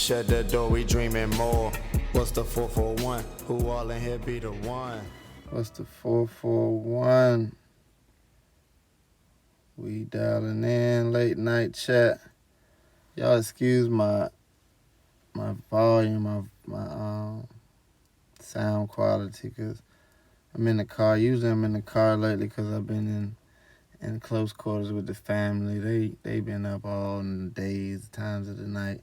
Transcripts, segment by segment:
Shut the door, we dreaming more. What's the 441? Who all in here be the one? What's the 441? We dialing in, late night chat. Y'all excuse my volume, my sound quality, because I'm in the car. Usually I'm in the car lately because I've been in close quarters with the family. They been up all days, times of the night.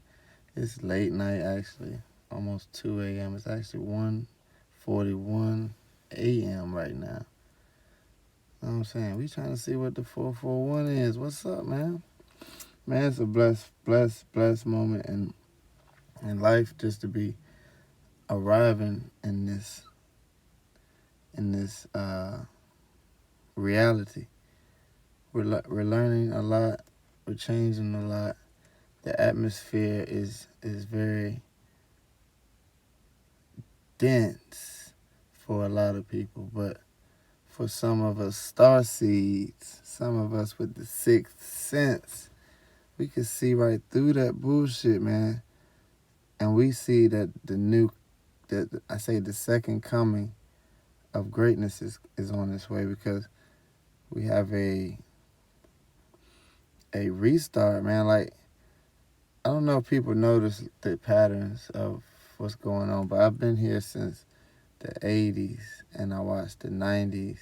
It's late night actually, almost 2 a.m. It's actually 1:41 a.m. right now. You know what I'm saying? We trying to see what the 441 is. What's up, man? Man, it's a blessed moment in life just to be arriving in this reality. We're learning a lot. We're changing a lot. The atmosphere is very dense for a lot of people, but for some of us star seeds, some of us with the sixth sense, we can see right through that bullshit, man. And we see that the second coming of greatness is on its way, because we have a restart, man. Like, I don't know if people notice the patterns of what's going on, but I've been here since the 80s, and I watched the 90s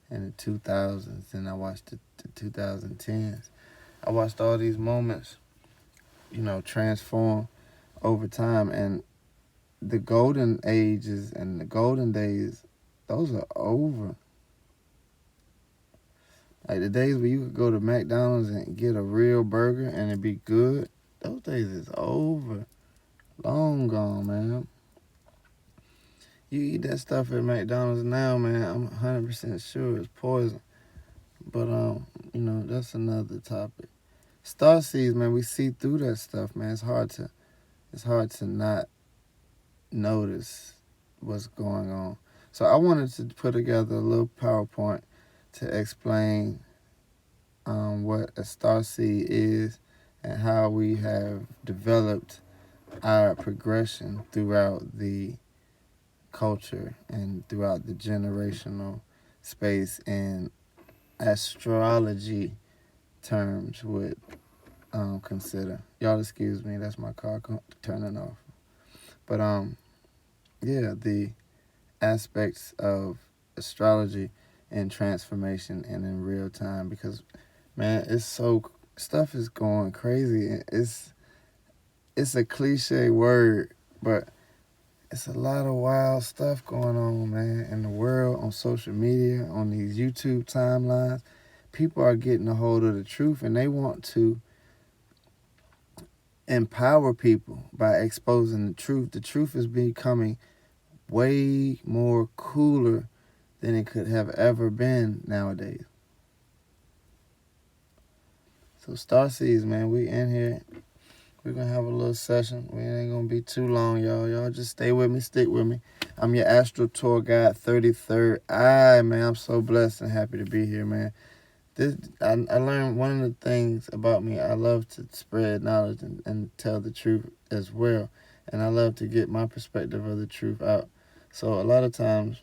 and the 2000s, and I watched the 2010s. I watched all these moments, transform over time, and the golden ages and the golden days, those are over. Like the days where you could go to McDonald's and get a real burger and it be good, those days is over. Long gone, man. You eat that stuff at McDonald's now, man, I'm 100% sure it's poison. But, that's another topic. Starseeds, man, we see through that stuff, man. It's hard to not notice what's going on. So I wanted to put together a little PowerPoint to explain what a starseed is and how we have developed our progression throughout the culture and throughout the generational space in astrology terms would consider. Y'all excuse me, that's my car turning off. But yeah, the aspects of astrology and transformation and in real time, because man, stuff is going crazy. It's a cliche word, but it's a lot of wild stuff going on, man, in the world, on social media, on these YouTube timelines. People are getting a hold of the truth, and they want to empower people by exposing the truth. The truth is becoming way more cooler than it could have ever been nowadays. So Starseeds, man, we in here. We're going to have a little session. We ain't going to be too long, y'all. Y'all just stay with me, stick with me. I'm your Astro Tour Guide, 33rd Eye, man. I'm so blessed and happy to be here, man. I learned one of the things about me. I love to spread knowledge and tell the truth as well. And I love to get my perspective of the truth out. So a lot of times,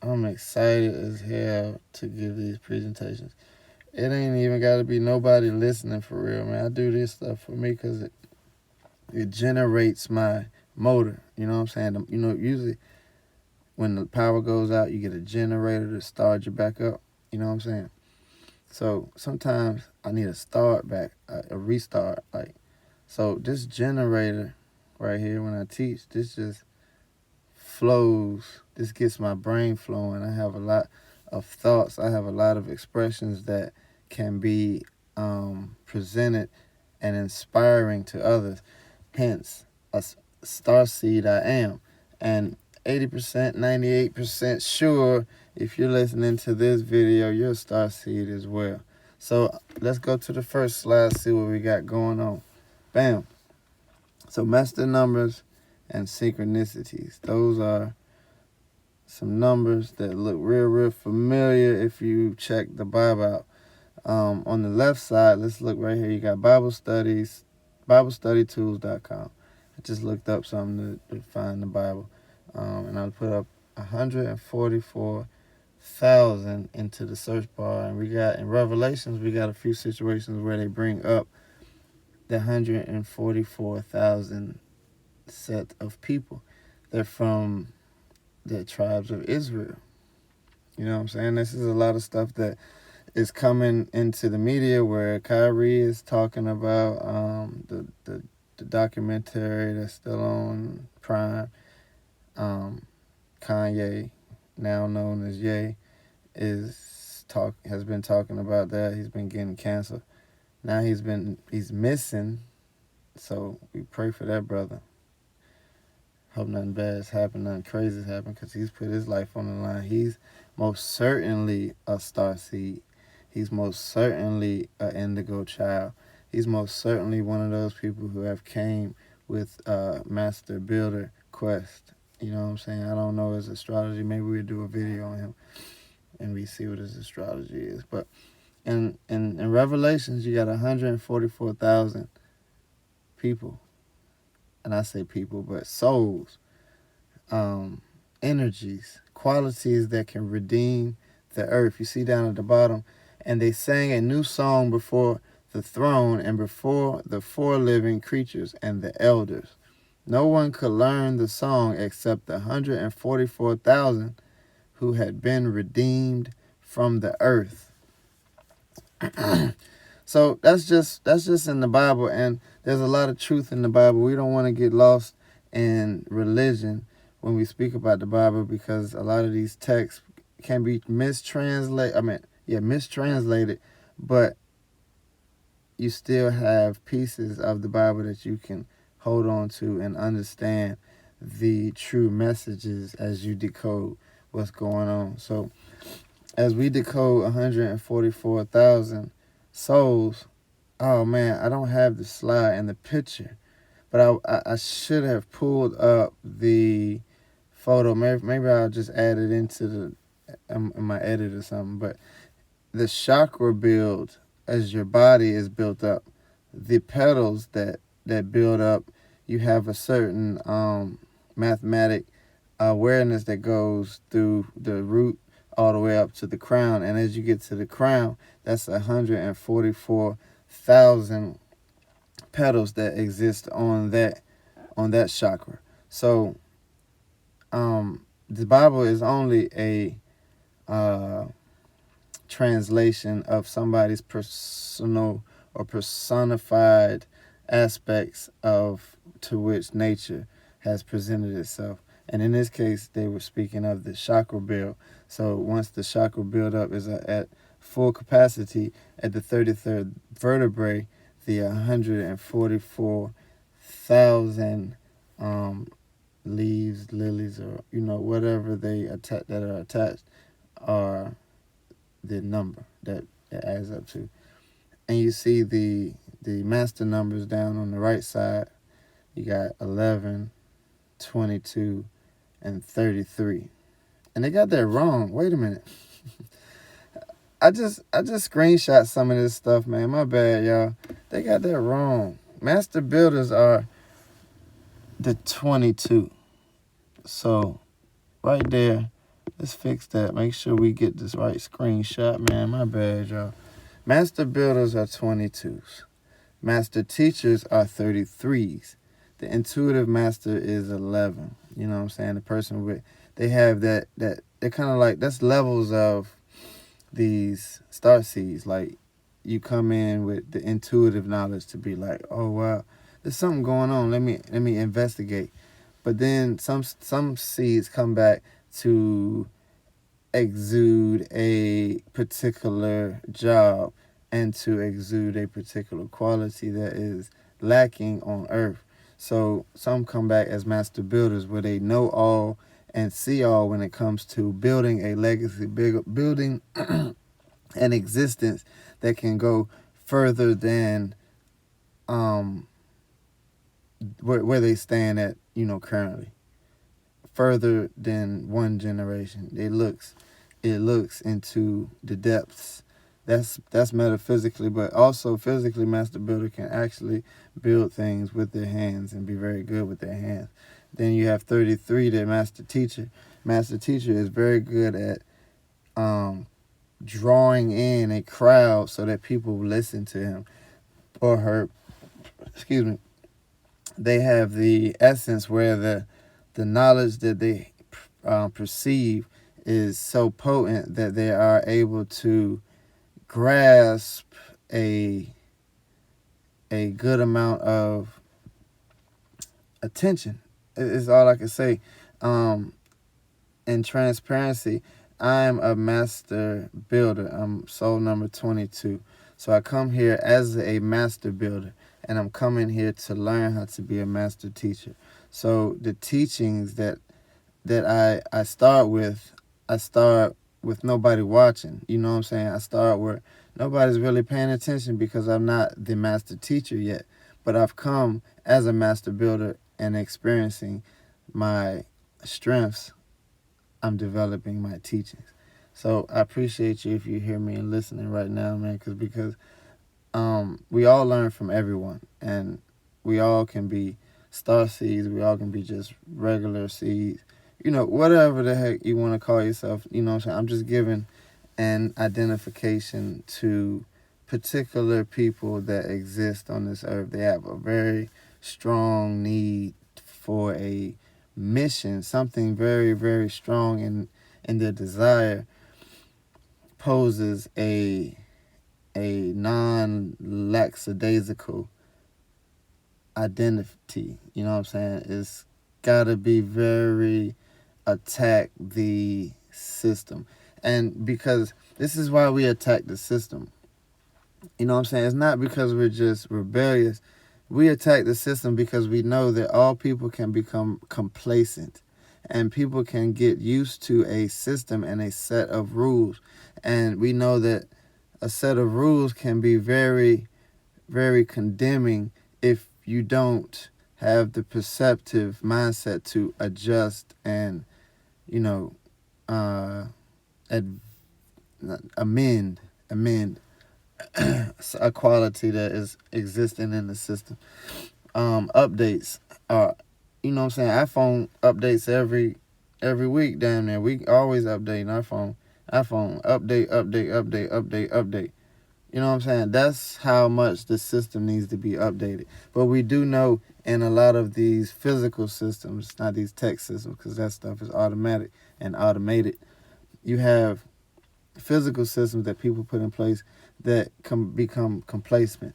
I'm excited as hell to give these presentations. It ain't even got to be nobody listening for real, man. I do this stuff for me because it generates my motor. You know what I'm saying? Usually when the power goes out, you get a generator to start you back up. You know what I'm saying? So sometimes I need a start back, a restart. So this generator right here, when I teach, this just flows. This gets my brain flowing. I have a lot of thoughts. I have a lot of expressions that can be presented and inspiring to others. Hence, a starseed I am. And 80%, 98% sure if you're listening to this video, you're a starseed as well. So let's go to the first slide, see what we got going on. Bam. So master numbers and synchronicities. Those are some numbers that look real familiar if you check the Bible out. On the left side, let's look right here. You got Bible Studies, BibleStudyTools.com. I just looked up something to find the Bible, and I put up 144,000 into the search bar, and we got in Revelations we got a few situations where they bring up the 144,000 set of people. They're from the tribes of Israel. You know what I'm saying? This is a lot of stuff that is coming into the media where Kyrie is talking about the documentary that's still on Prime. Kanye, now known as Ye, has been talking about that. He's been getting canceled. Now he's missing. So we pray for that brother. Hope nothing bad's happened, nothing crazy's happened, because he's put his life on the line. He's most certainly a star seed. He's most certainly an indigo child. He's most certainly one of those people who have came with Master Builder Quest. You know what I'm saying? I don't know his astrology. Maybe we'll do a video on him and we see what his astrology is. But in Revelations, you got 144,000 people. And I say people, but souls, energies, qualities that can redeem the earth. You see down at the bottom, and they sang a new song before the throne and before the four living creatures and the elders. No one could learn the song except the 144,000 who had been redeemed from the earth. So that's just in the Bible, and there's a lot of truth in the Bible. We don't want to get lost in religion when we speak about the Bible, because a lot of these texts can be mistranslated, but you still have pieces of the Bible that you can hold on to and understand the true messages as you decode what's going on. So as we decode 144,000 souls, oh man, I don't have the slide and the picture, but I should have pulled up the photo. Maybe I'll just add it into in my edit or something. But the chakra build, as your body is built up, the petals that build up, you have a certain mathematic awareness that goes through the root all the way up to the crown. And as you get to the crown, that's 144,000 petals that exist on that chakra. So the Bible is only a translation of somebody's personal or personified aspects to which nature has presented itself. And in this case, they were speaking of the chakra build. So once the chakra build up is at full capacity at the 33rd vertebrae, the 144,000 leaves, lilies, or whatever that are attached are the number that it adds up to. And you see the master numbers down on the right side. You got 11, 22, and 33. And they got that wrong. Wait a minute. I just screenshot some of this stuff, man. My bad, y'all. They got that wrong. Master builders are the 22. So right there, let's fix that. Make sure we get this right screenshot, man. My bad, y'all. Master builders are 22s. Master teachers are 33s. The intuitive master is 11. You know what I'm saying? The person they have that they're kind of like, that's levels of these star seeds. Like, you come in with the intuitive knowledge to be like, oh wow, there's something going on. Let me investigate. But then some seeds come back to exude a particular job and to exude a particular quality that is lacking on earth. So some come back as master builders, where they know all and see all when it comes to building a legacy, building an existence that can go further than where they stand at, currently. Further than one generation. It looks into the depths That's metaphysically, but also physically, Master Builder can actually build things with their hands and be very good with their hands. Then you have 33, the Master Teacher. Master Teacher is very good at drawing in a crowd so that people listen to him or her. Excuse me. They have the essence where the knowledge that they perceive is so potent that they are able to grasp a good amount of attention. Is all I can say. In transparency, I'm a master builder. I'm soul number 22. So I come here as a master builder, and I'm coming here to learn how to be a master teacher. So the teachings that I start with nobody watching. You know what I'm saying? I start where nobody's really paying attention because I'm not the master teacher yet. But I've come as a master builder and experiencing my strengths. I'm developing my teachings. So I appreciate you if you hear me and listening right now, man, because we all learn from everyone, and we all can be star seeds. We all can be just regular seeds. You know, whatever the heck you want to call yourself, you know what I'm saying? I'm just giving an identification to particular people that exist on this earth. They have a very strong need for a mission, something very, very strong in their desire poses a non-lackadaisical identity. You know what I'm saying? It's got to be very attack the system. And because this is why we attack the system. You know what I'm saying? It's not because we're just rebellious. We attack the system because we know that all people can become complacent and people can get used to a system and a set of rules. And we know that a set of rules can be very, very condemning if you don't have the perceptive mindset to adjust and, you know, amend a quality that is existing in the system. Updates are, you know what I'm saying, iPhone updates every week down there. We always updating iPhone update. You know what I'm saying? That's how much the system needs to be updated. But we do know in a lot of these physical systems, not these tech systems, because that stuff is automatic and automated. You have physical systems that people put in place that can become complacent,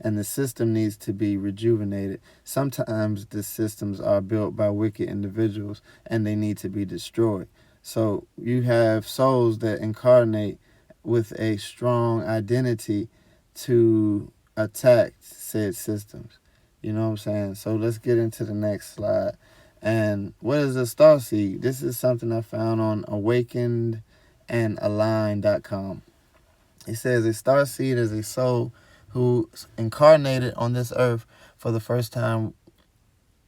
and the system needs to be rejuvenated. Sometimes the systems are built by wicked individuals and they need to be destroyed. So you have souls that incarnate with a strong identity to attack said systems. You know what I'm saying? So let's get into the next slide. And what is a starseed? This is something I found on awakenedandalign.com. It says a starseed is a soul who incarnated on this earth for the first time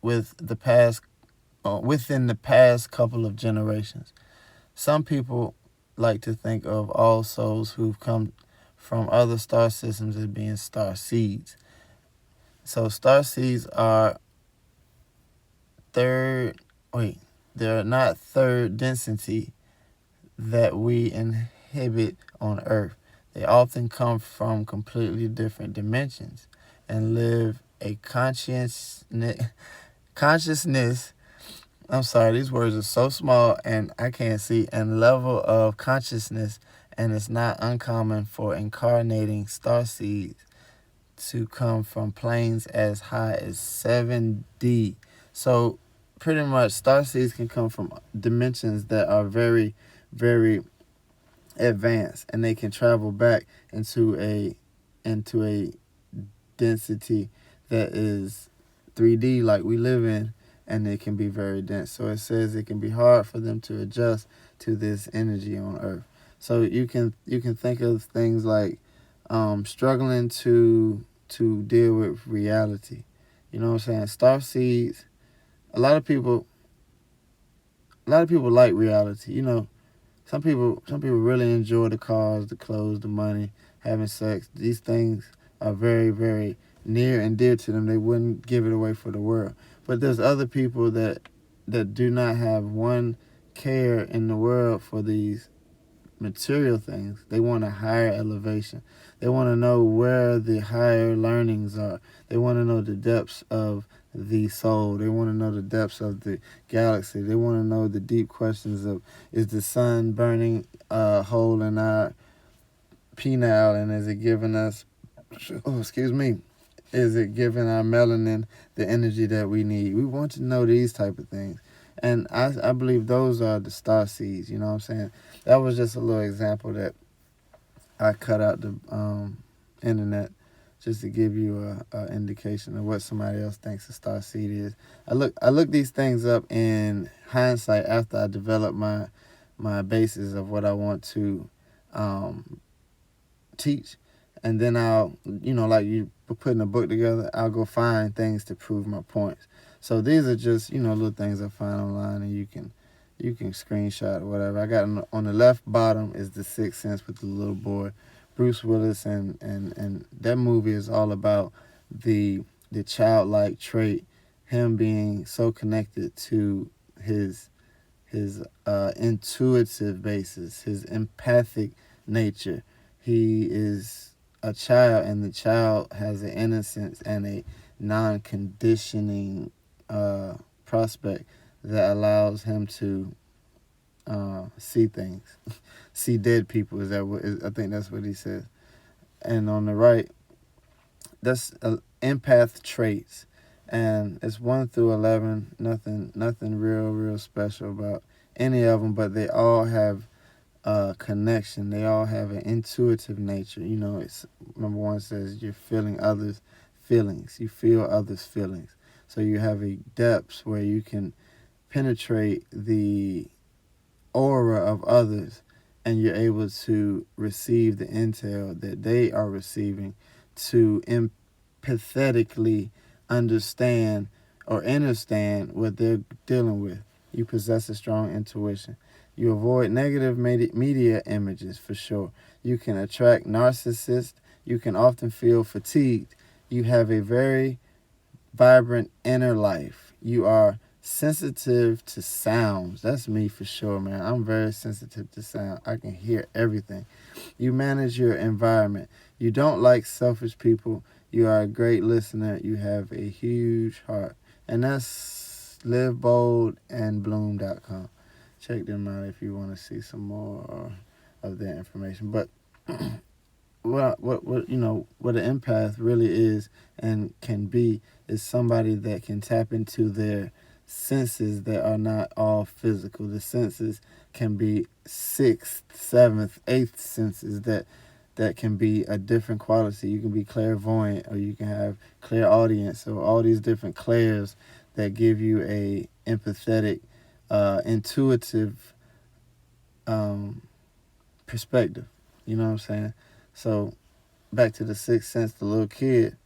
within the past couple of generations. Some people like to think of all souls who've come from other star systems as being star seeds. So star seeds are they're not third density that we inhabit on Earth. They often come from completely different dimensions and live a consciousness. I'm sorry, these words are so small and I can't see. And level of consciousness, and it's not uncommon for incarnating starseeds to come from planes as high as 7D. So pretty much starseeds can come from dimensions that are very, very advanced, and they can travel back into a density that is 3D like we live in, and it can be very dense. So it says it can be hard for them to adjust to this energy on Earth. So you can think of things like struggling to deal with reality. You know what I'm saying? Star seeds. A lot of people like reality. You know, Some people really enjoy the cars, the clothes, the money, having sex. These things are very, very near and dear to them. They wouldn't give it away for the world. But there's other people that do not have one care in the world for these material things. They want a higher elevation. They want to know where the higher learnings are. They want to know the depths of the soul. They want to know the depths of the galaxy. They want to know the deep questions of, is the sun burning a hole in our penile, and is it giving us, is it giving our melanin the energy that we need? We want to know these type of things. And I believe those are the star seeds, you know what I'm saying? That was just a little example that I cut out the internet just to give you a indication of what somebody else thinks a star seed is. I look these things up in hindsight after I developed my basis of what I want to teach. And then I'll, like you putting a book together, I'll go find things to prove my points. So these are just, little things I find online, and you can screenshot or whatever. I got on the left bottom is The Sixth Sense with the little boy, Bruce Willis, and that movie is all about the childlike trait, him being so connected to his intuitive basis, his empathic nature. He is a child, and the child has an innocence and a non-conditioning prospect that allows him to see things, see dead people. I think that's what he says. And on the right, that's empath traits, and it's 1 through 11. Nothing real special about any of them, but they all have connection. They all have an intuitive nature. It's number 1 says you're feeling others' feelings. You feel others' feelings. So you have a depth where you can penetrate the aura of others, and you're able to receive the intel that they are receiving, to empathetically understand or understand what they're dealing with. You possess a strong intuition. You avoid negative media images for sure. You can attract narcissists. You can often feel fatigued. You have a very vibrant inner life. You are sensitive to sounds. That's me for sure, man. I'm very sensitive to sound. I can hear everything. You manage your environment. You don't like selfish people. You are a great listener. You have a huge heart. And that's liveboldandbloom.com. Check them out if you want to see some more of their information. But what an empath really is and can be is somebody that can tap into their senses that are not all physical. The senses can be 6th, 7th, 8th senses that can be a different quality. You can be clairvoyant, or you can have clairaudience, or all these different clairs that give you a empathetic, intuitive perspective. You know what I'm saying? So back to The Sixth Sense, the little kid,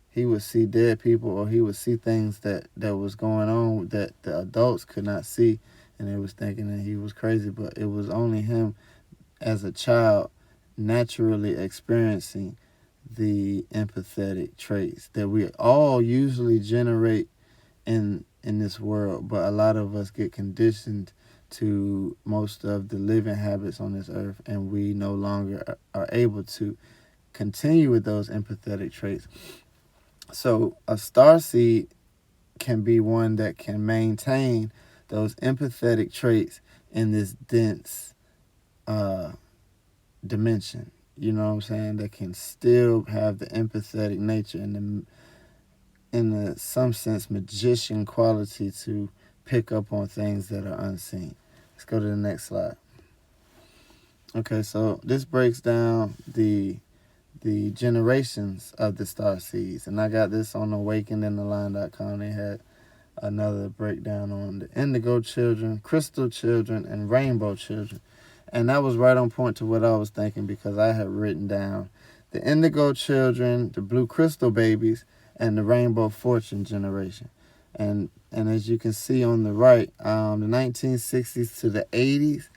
he would see dead people, or he would see things that was going on that the adults could not see, and they was thinking that he was crazy. But it was only him as a child naturally experiencing the empathetic traits that we all usually generate in this world, but a lot of us get conditioned to most of the living habits on this earth, and we no longer are able to continue with those empathetic traits. So a starseed can be one that can maintain those empathetic traits in this dense dimension. You know what I'm saying? That can still have the empathetic nature and in some sense magician quality to pick up on things that are unseen. Let's go to the next slide. Okay, so this breaks down the generations of the starseeds, and I got this on awakenedintheline.com. They had another breakdown on the indigo children, crystal children, and rainbow children, and that was right on point to what I was thinking, because I had written down the indigo children, the blue crystal babies, and the rainbow fortune generation. And as you can see on the right, the 1960s to the 80s,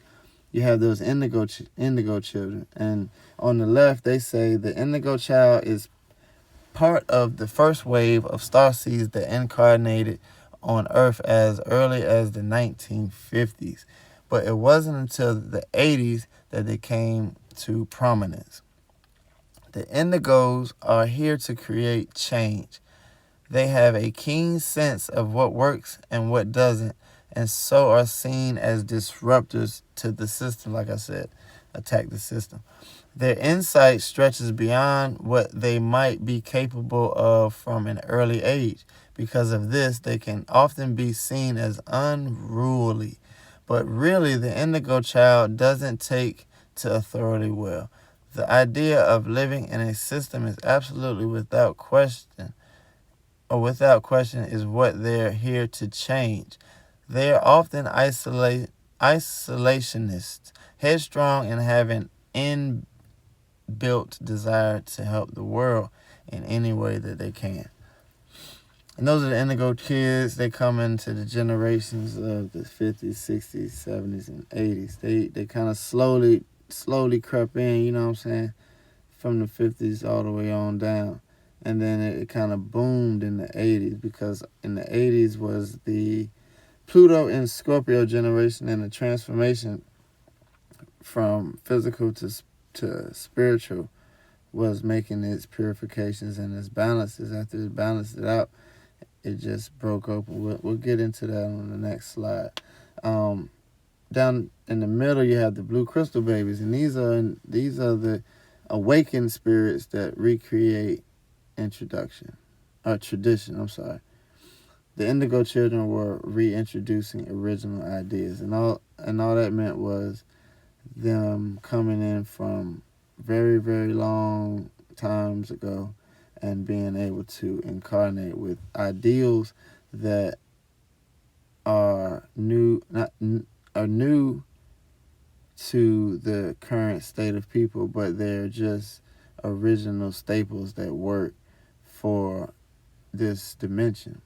you have those indigo children. And on the left, they say the indigo child is part of the first wave of starseeds that incarnated on Earth as early as the 1950s. But it wasn't until the 80s that they came to prominence. The indigos are here to create change. They have a keen sense of what works and what doesn't, and so are seen as disruptors to the system, like I said, attack the system. Their insight stretches beyond what they might be capable of from an early age. Because of this, they can often be seen as unruly. But really, the indigo child doesn't take to authority well. The idea of living in a system is absolutely without question is what they're here to change. They are often isolationists, headstrong, and have an inbuilt desire to help the world in any way that they can. And those are the indigo kids. They come into the generations of the 50s, 60s, 70s, and 80s. They kind of slowly crept in, you know what I'm saying, from the 50s all the way on down. And then it kind of boomed in the 80s, because in the 80s was the Pluto and Scorpio generation, and the transformation from physical to spiritual was making its purifications and its balances. After it balanced it out, it just broke open. We'll get into that on the next slide. Down in the middle, you have the blue crystal babies, and these are the awakened spirits that recreate tradition. I'm sorry. The indigo children were reintroducing original ideas, and all that meant was them coming in from very, very long times ago and being able to incarnate with ideals that are new to the current state of people, but they're just original staples that work for this dimension.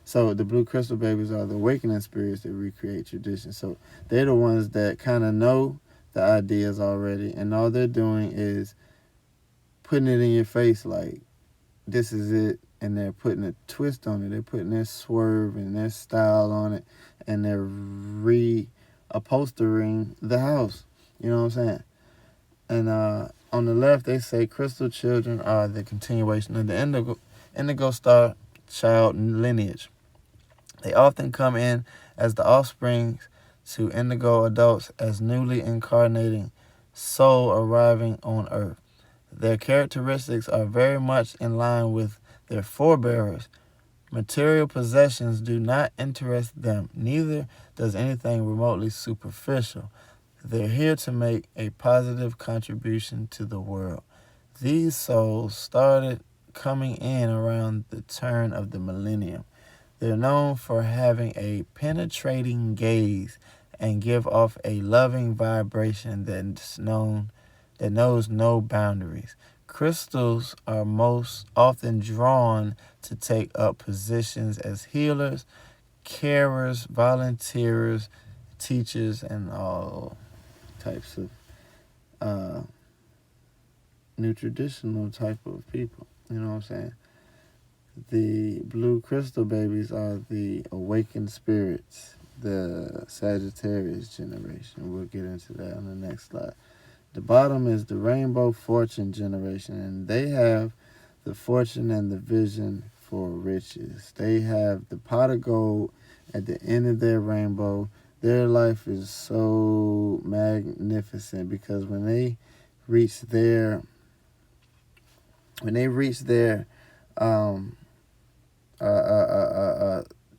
So the blue crystal babies are the awakening spirits that recreate tradition. So they're the ones that kind of know the ideas already, and all they're doing is putting it in your face like, this is it, and they're putting a twist on it. They're putting their swerve and their style on it, and they're reupholstering the house. You know what I'm saying? And on the left, they say crystal children are the continuation of the indigo star child lineage. They often come in as the offspring to indigo adults as newly incarnating soul arriving on Earth. Their characteristics are very much in line with their forebears. Material possessions do not interest them, neither does anything remotely superficial. They're here to make a positive contribution to the world. These souls started coming in around the turn of the millennium. They're known for having a penetrating gaze and give off a loving vibration that knows no boundaries. Crystals are most often drawn to take up positions as healers, carers, volunteers, teachers, and all types of new traditional type of people. You know what I'm saying? The blue crystal babies are the awakened spirits, the Sagittarius generation. We'll get into that on the next slide. The bottom is the rainbow fortune generation, and they have the fortune and the vision for riches. They have the pot of gold at the end of their rainbow. Their life is so magnificent because when they reach their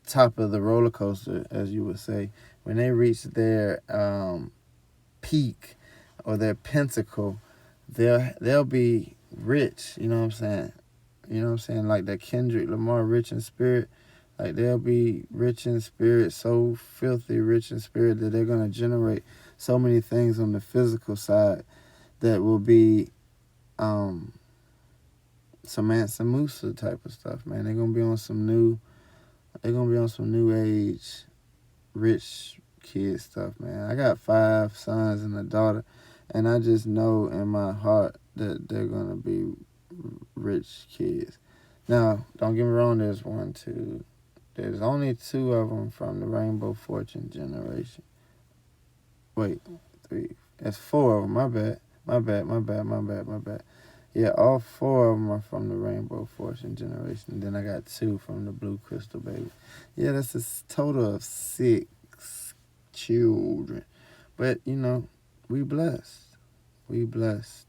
top of the roller coaster, as you would say, when they reach their peak or their pinnacle, they'll be rich. You know what I'm saying? You know what I'm saying? Like that Kendrick Lamar, rich in spirit. Like they'll be rich in spirit, so filthy rich in spirit that they're gonna generate so many things on the physical side that will be some Mansa Musa type of stuff, man. They're gonna be on some new age, rich kid stuff, man. I got 5 sons and a daughter, and I just know in my heart that they're gonna be rich kids. Now, don't get me wrong. There's only 2 of them from the Rainbow Fortune generation. Wait, 3. That's 4 of them. My bad. Yeah, all 4 of them are from the Rainbow Fortune generation. Then I got 2 from the Blue Crystal Baby. Yeah, that's a total of 6 children. But, we blessed. We blessed.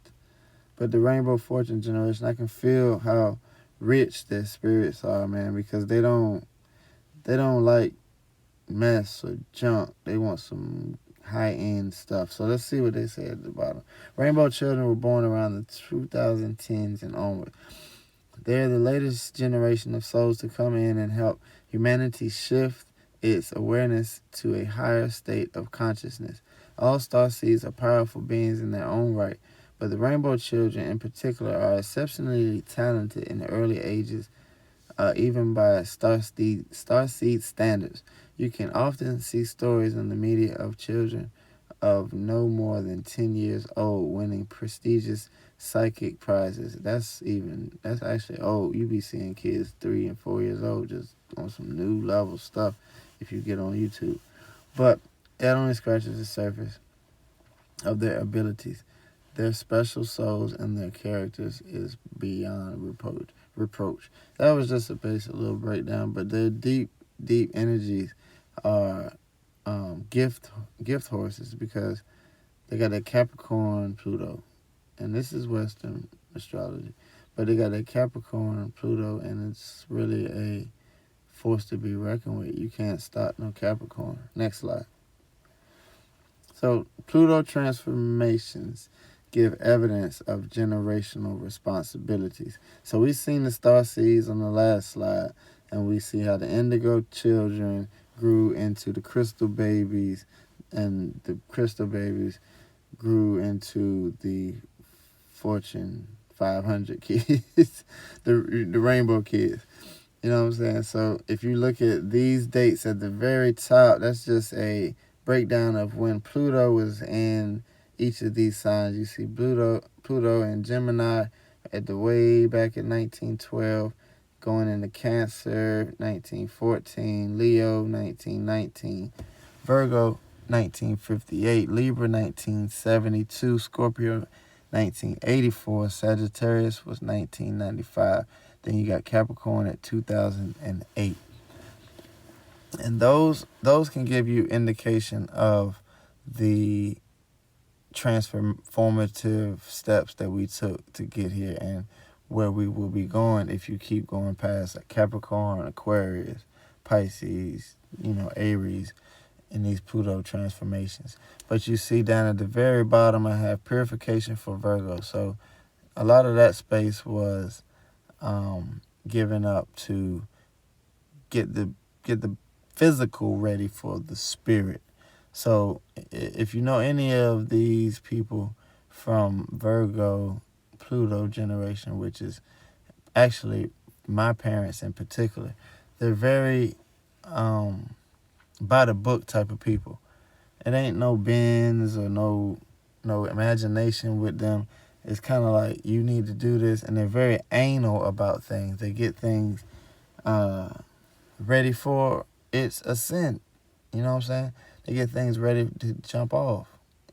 But the Rainbow Fortune generation, I can feel how rich their spirits are, man, because they don't like mess or junk. They want some high-end stuff. So let's see what they say at the bottom. Rainbow children were born around the 2010s and onward. They're the latest generation of souls to come in and help humanity shift its awareness to a higher state of consciousness. All starseeds are powerful beings in their own right, but the Rainbow children in particular are exceptionally talented in the early ages, even by starseed standards. You can often see stories in the media of children of no more than 10 years old winning prestigious psychic prizes. That's actually old. You be seeing kids 3 and 4 years old just on some new level stuff if you get on YouTube. But that only scratches the surface of their abilities. Their special souls and their characters is beyond reproach. That was just a basic little breakdown, but their deep energies are gift horses, because they got that Capricorn Pluto, and this is Western astrology, but they got that Capricorn Pluto, and it's really a force to be reckoned with. You can't stop no Capricorn. Next slide. So Pluto transformations give evidence of generational responsibilities. So we've seen the star seeds on the last slide, and we see how the indigo children grew into the crystal babies, and the crystal babies grew into the Fortune 500 kids, the rainbow kids. You know what I'm saying? So if you look at these dates at the very top, that's just a breakdown of when Pluto was in each of these signs. You see Pluto and Gemini at the way back in 1912, going into Cancer 1914, Leo 1919, Virgo 1958, Libra 1972, Scorpio 1984, Sagittarius was 1995. Then you got Capricorn at 2008. And those can give you indication of the transformative steps that we took to get here, and where we will be going if you keep going past like Capricorn, Aquarius, Pisces, Aries, in these Pluto transformations. But you see down at the very bottom, I have purification for Virgo. So a lot of that space was given up to get the physical ready for the spirit. So if you know any of these people from Virgo Pluto generation, which is actually my parents in particular, they're very by the book type of people. It ain't no bends or no imagination with them. It's kind of like, you need to do this, and they're very anal about things. They get things ready for its ascent. You know what I'm saying? They get things ready to jump off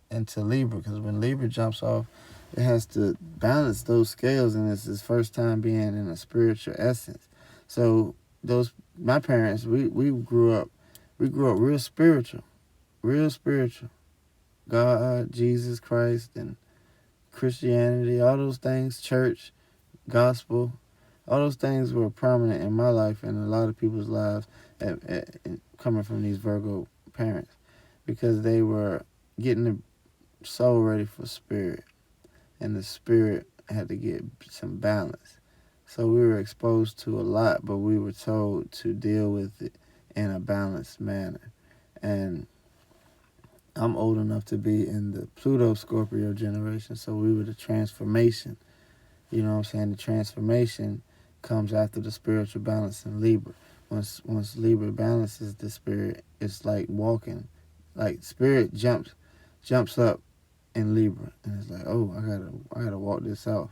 into Libra, because when Libra jumps off, it has to balance those scales, and it's his first time being in a spiritual essence. So my parents, we grew up real spiritual. God, Jesus Christ, and Christianity, all those things, church, gospel, all those things were prominent in my life and a lot of people's lives, coming from these Virgo parents, because they were getting the soul ready for spirit, and the spirit had to get some balance. So we were exposed to a lot, but we were told to deal with it in a balanced manner. And I'm old enough to be in the Pluto Scorpio generation, so we were the transformation. You know what I'm saying? The transformation comes after the spiritual balance in Libra. Once Libra balances the spirit, it's like walking. like spirit jumps up in Libra, and it's like, oh, I gotta walk this off.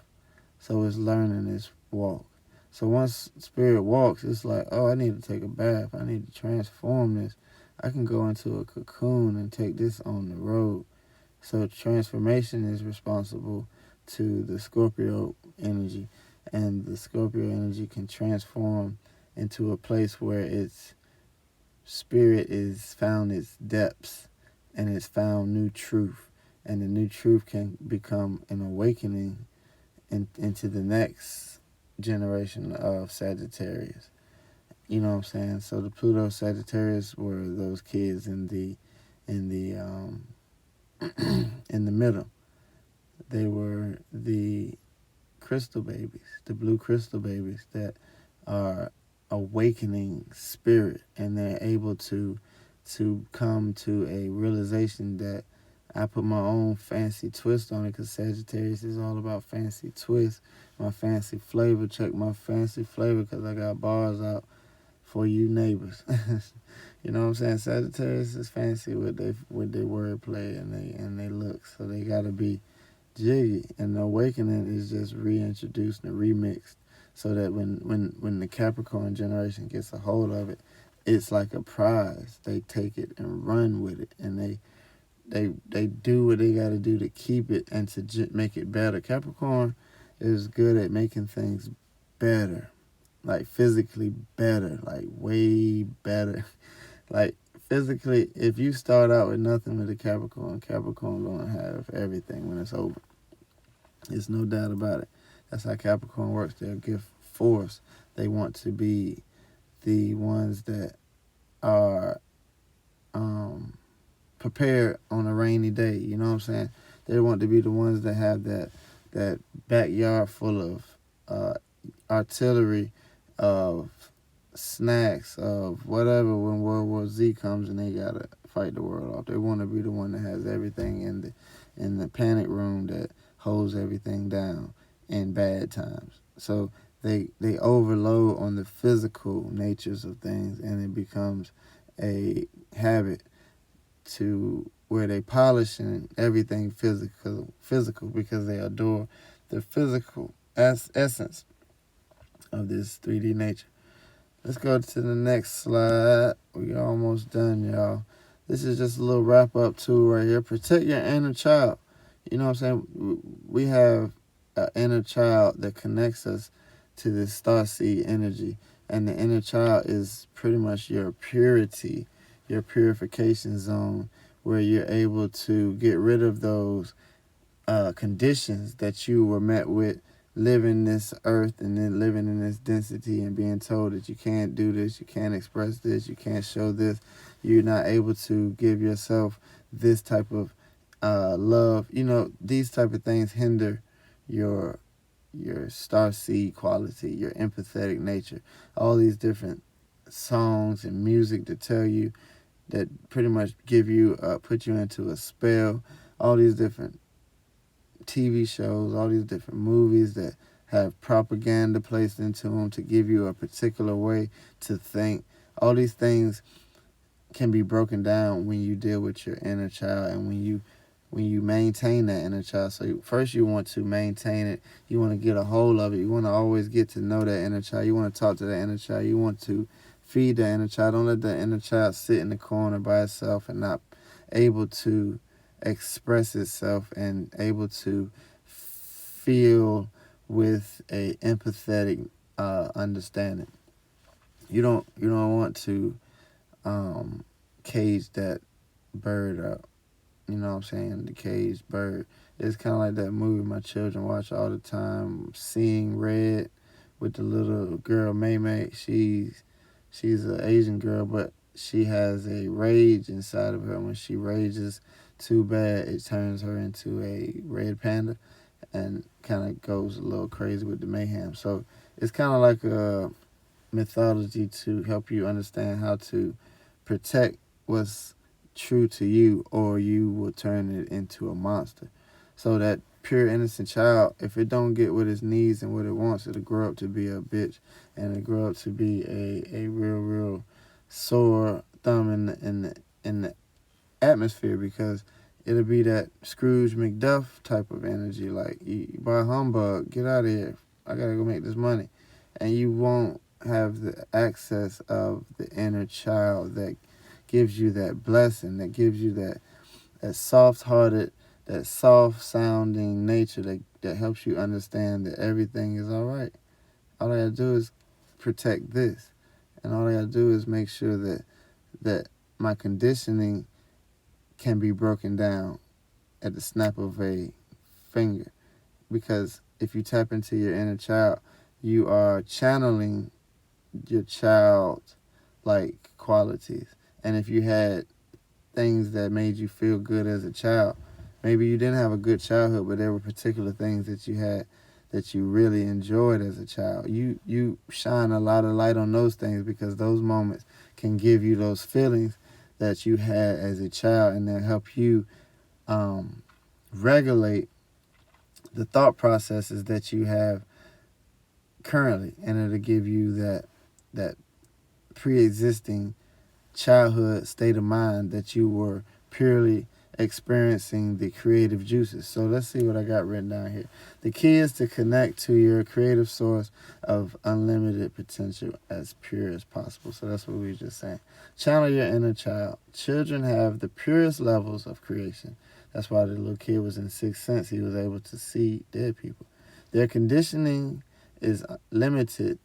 So it's learning this walk. So once spirit walks, it's like, oh, I need to take a bath. I need to transform this. I can go into a cocoon and take this on the road. So transformation is responsible to the Scorpio energy, and the Scorpio energy can transform into a place where its spirit is found its depths and it's found new truth, and the new truth can become an awakening into the next generation of Sagittarius. You know what I'm saying? So the Pluto Sagittarius were those kids in the in the middle. They were the crystal babies, the blue crystal babies that are awakening spirit, and they're able to come to a realization that I put my own fancy twist on it, because Sagittarius is all about fancy twist, my fancy flavor. Check my fancy flavor, because I got bars out for you neighbors. You know what I'm saying? Sagittarius is fancy with their wordplay and they look, so they gotta be jiggy. And the awakening is just reintroduced and remixed, so that when the Capricorn generation gets a hold of it, it's like a prize. They take it and run with it, and they do what they got to do to keep it and to make it better. Capricorn is good at making things better, like physically better, like way better. Like physically, if you start out with nothing with a Capricorn gonna have everything when it's over. There's no doubt about it. That's how Capricorn works. They'll give force. They want to be the ones that are prepared on a rainy day. You know what I'm saying? They want to be the ones that have that backyard full of artillery, of snacks, of whatever, when World War Z comes and they gotta fight the world off. They want to be the one that has everything in the panic room, that holds everything down in bad times. So they overload on the physical natures of things, and it becomes a habit to where they polishing everything physical, because they adore the physical essence of this 3D nature. Let's go to the next slide. We almost done, y'all. This is just a little wrap up tool right here. Protect your inner child. You know what I'm saying? We have an inner child that connects us to this starseed energy. And the inner child is pretty much your purity, your purification zone, where you're able to get rid of those conditions that you were met with living this earth, and then living in this density, and being told that you can't do this, you can't express this, you can't show this, you're not able to give yourself this type of love. You know, these type of things hinder your starseed quality, your empathetic nature. All these different songs and music that tell you, that pretty much give you put you into a spell. All these different TV shows, all these different movies that have propaganda placed into them to give you a particular way to think. All these things can be broken down when you deal with your inner child, and when you maintain that inner child. So first you want to maintain it. You want to get a hold of it. You want to always get to know that inner child. You want to talk to that inner child. You want to feed the inner child. Don't let the inner child sit in the corner by itself and not able to express itself and able to feel with a empathetic understanding. You don't want to cage that bird up. You know what I'm saying? The caged bird. It's kind of like that movie my children watch all the time, Seeing Red, with the little girl May May. She's an Asian girl, but she has a rage inside of her. When she rages too bad, it turns her into a red panda, and kind of goes a little crazy with the mayhem. So it's kind of like a mythology to help you understand how to protect what's true to you, or you will turn it into a monster. So that pure innocent child, if it don't get what it needs and what it wants, it'll grow up to be a bitch, and it'll grow up to be a real sore thumb in the atmosphere, because it'll be that Scrooge McDuck type of energy, like, you buy humbug, get out of here, I gotta go make this money. And you won't have the access of the inner child that gives you that blessing, that gives you that soft-hearted, that soft-sounding nature that helps you understand that everything is all right. All I gotta do is protect this, and all I gotta do is make sure that my conditioning can be broken down at the snap of a finger. Because if you tap into your inner child, you are channeling your child-like qualities. And if you had things that made you feel good as a child, maybe you didn't have a good childhood, but there were particular things that you had that you really enjoyed as a child. You shine a lot of light on those things, because those moments can give you those feelings that you had as a child, and they'll help you regulate the thought processes that you have currently, and it'll give you that pre-existing childhood state of mind that you were purely experiencing the creative juices. So let's see what I got written down here. The key is to connect to your creative source of unlimited potential as pure as possible. So that's what we were just saying. Channel your inner child. Children have the purest levels of creation. That's why the little kid was in Sixth Sense. He was able to see dead people. Their conditioning is limited,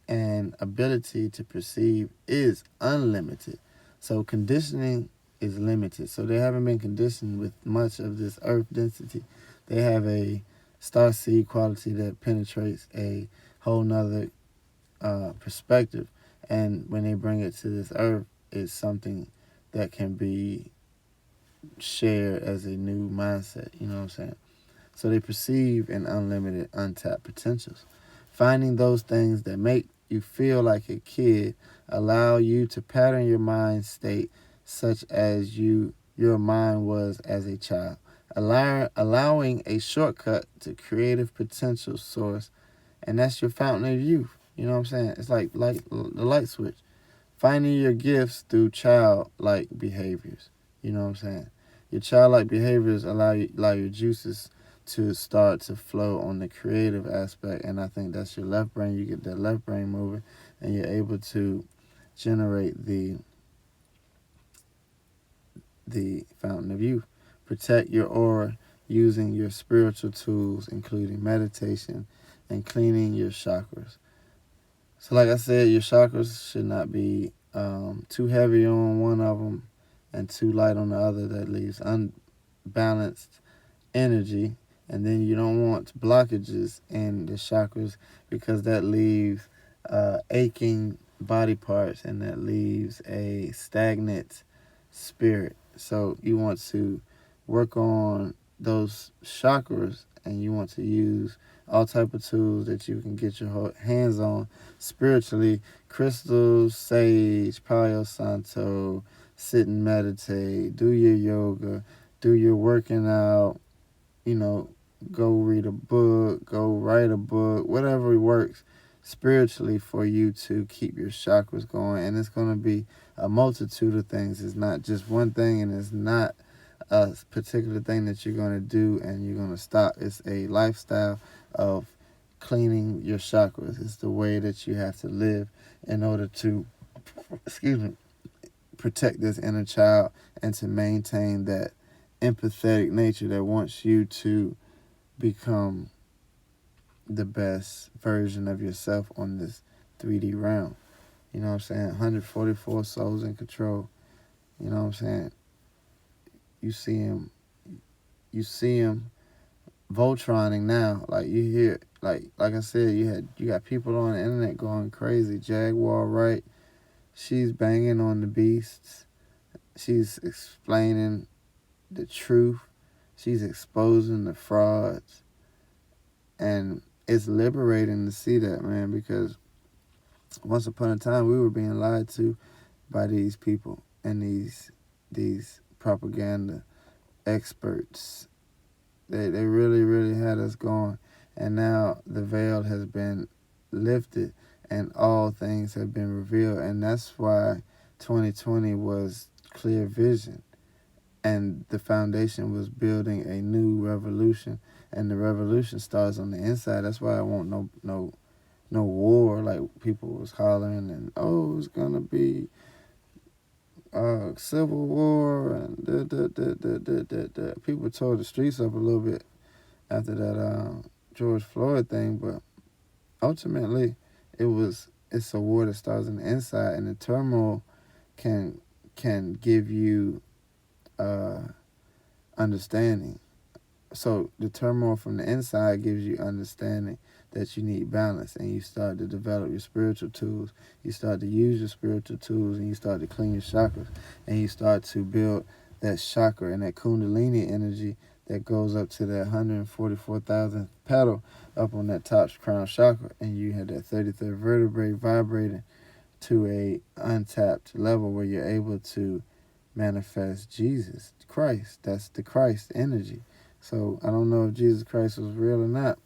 and ability to perceive is unlimited. So conditioning is limited. So they haven't been conditioned with much of this earth density. They have a starseed quality that penetrates a whole nother perspective. And when they bring it to this earth, it's something that can be shared as a new mindset. You know what I'm saying? So they perceive an unlimited, untapped potentials. Finding those things that make you feel like a kid allow you to pattern your mind state such as your mind was as a child. Allowing a shortcut to creative potential source, and that's your fountain of youth. You know what I'm saying? It's like the light switch. Finding your gifts through childlike behaviors. You know what I'm saying? Your childlike behaviors allow your juices to start to flow on the creative aspect, and I think that's your left brain. You get that left brain moving, and you're able to generate the fountain of youth. Protect your aura using your spiritual tools, including meditation and cleaning your chakras. So like I said, your chakras should not be too heavy on one of them and too light on the other. That leaves unbalanced energy. And then you don't want blockages in the chakras, because that leaves aching body parts, and that leaves a stagnant spirit. So you want to work on those chakras, and you want to use all type of tools that you can get your hands on spiritually. Crystals, sage, Palo Santo, sit and meditate, do your yoga, do your working out, go read a book, go write a book, whatever works spiritually for you to keep your chakras going. And it's going to be a multitude of things. It's not just one thing, and it's not a particular thing that you're going to do and you're going to stop. It's a lifestyle of cleaning your chakras. It's the way that you have to live in order to, protect this inner child and to maintain that empathetic nature that wants you to become the best version of yourself on this 3D realm. You know what I'm saying? 144 souls in control. You know what I'm saying? You see him Voltroning now. Like, you hear, like I said, you got people on the internet going crazy. Jaguar Wright, she's banging on the beasts. She's explaining the truth. She's exposing the frauds. And it's liberating to see that, man, because once upon a time we were being lied to by these people and these propaganda experts. They really, really had us going. And now the veil has been lifted and all things have been revealed. And that's why 2020 was clear vision. And the foundation was building a new revolution, and the revolution starts on the inside. That's why I want no war like people was hollering, and it's gonna be civil war, and the people tore the streets up a little bit after that George Floyd thing. But ultimately, it's a war that starts on the inside, and the turmoil can give you understanding. So the turmoil from the inside gives you understanding that you need balance, and you start to develop your spiritual tools. You start to use your spiritual tools, and you start to clean your chakras, and you start to build that chakra and that kundalini energy that goes up to that 144,000th pedal up on that top crown chakra, and you have that 33rd vertebrae vibrating to a untapped level where you're able to manifest Jesus Christ. That's the Christ energy. So I don't know if Jesus Christ was real or not,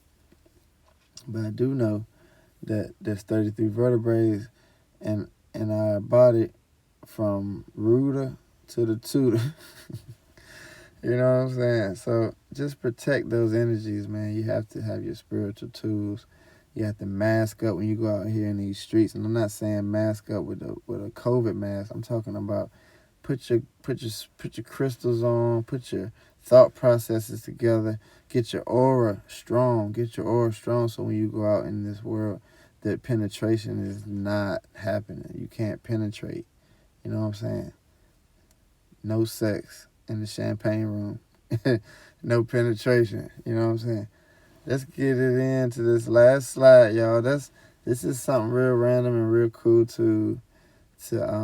but I do know that there's 33 vertebrae in our body from Ruda to the Tutor. You know what I'm saying? So just protect those energies, man. You have to have your spiritual tools. You have to mask up when you go out here in these streets. And I'm not saying mask up with a COVID mask. I'm talking about put your crystals on, put your thought processes together, get your aura strong. So when you go out in this world, that penetration is not happening. You can't penetrate. You know what I'm saying? No sex in the champagne room. No penetration. You know what I'm saying? Let's get it into this last slide, y'all. This is something real random and real cool to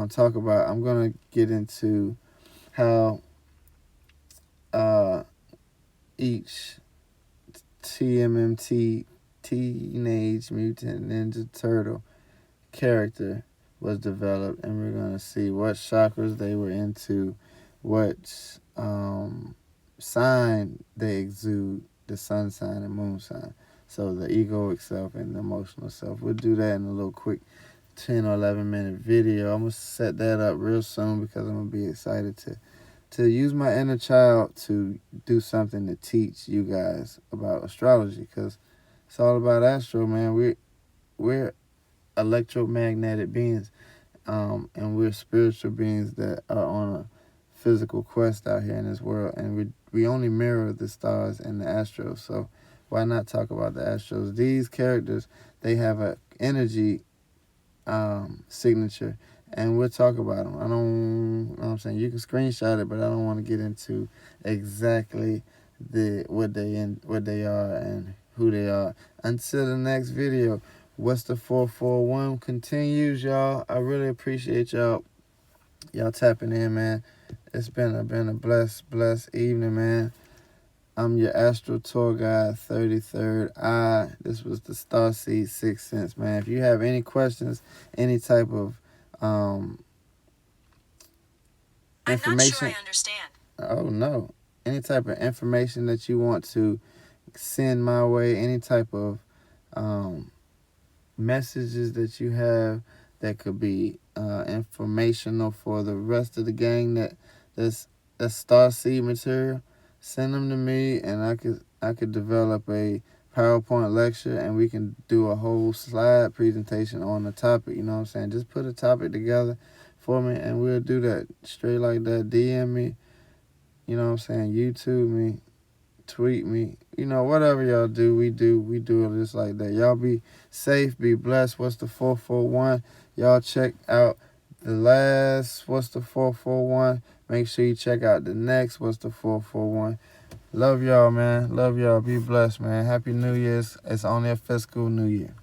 talk about. I'm gonna get into how each TMNT, Teenage Mutant Ninja Turtle character was developed, and we're gonna see what chakras they were into, what sign they exude, the sun sign and moon sign. So the egoic self and the emotional self. We'll do that in a little quick 10 or 11 minute video. I'm going to set that up real soon because I'm going to be excited to use my inner child to do something to teach you guys about astrology, because it's all about astro, man. We're electromagnetic beings, and we're spiritual beings that are on a physical quest out here in this world, and we only mirror the stars and the astros. So why not talk about the astros? These characters, they have an energy signature, and we'll talk about them. I don't, you know what I'm saying, you can screenshot it, but I don't want to get into exactly what they are and who they are. Until the next video, What's the 441 continues, y'all. I really appreciate y'all tapping in, man. It's been a blessed evening, man. I'm your Astro Tour Guide, 33rd Eye. This was the Starseed Sixth Sense, man. If you have any questions, any type of information. I'm not sure I understand. Oh, no. Any type of information that you want to send my way, any type of messages that you have that could be informational for the rest of the gang that's Starseed material, send them to me, and I could develop a PowerPoint lecture, and we can do a whole slide presentation on the topic. You know what I'm saying? Just put a topic together for me, and we'll do that straight like that. DM me, you know what I'm saying? YouTube me, tweet me, you know, whatever y'all do, we do it just like that. Y'all be safe, be blessed. What's the 441? Y'all check out the last What's the 441. Make sure you check out the next What's the 441. Love y'all, man. Love y'all. Be blessed, man. Happy New Year's. It's only a fiscal New Year.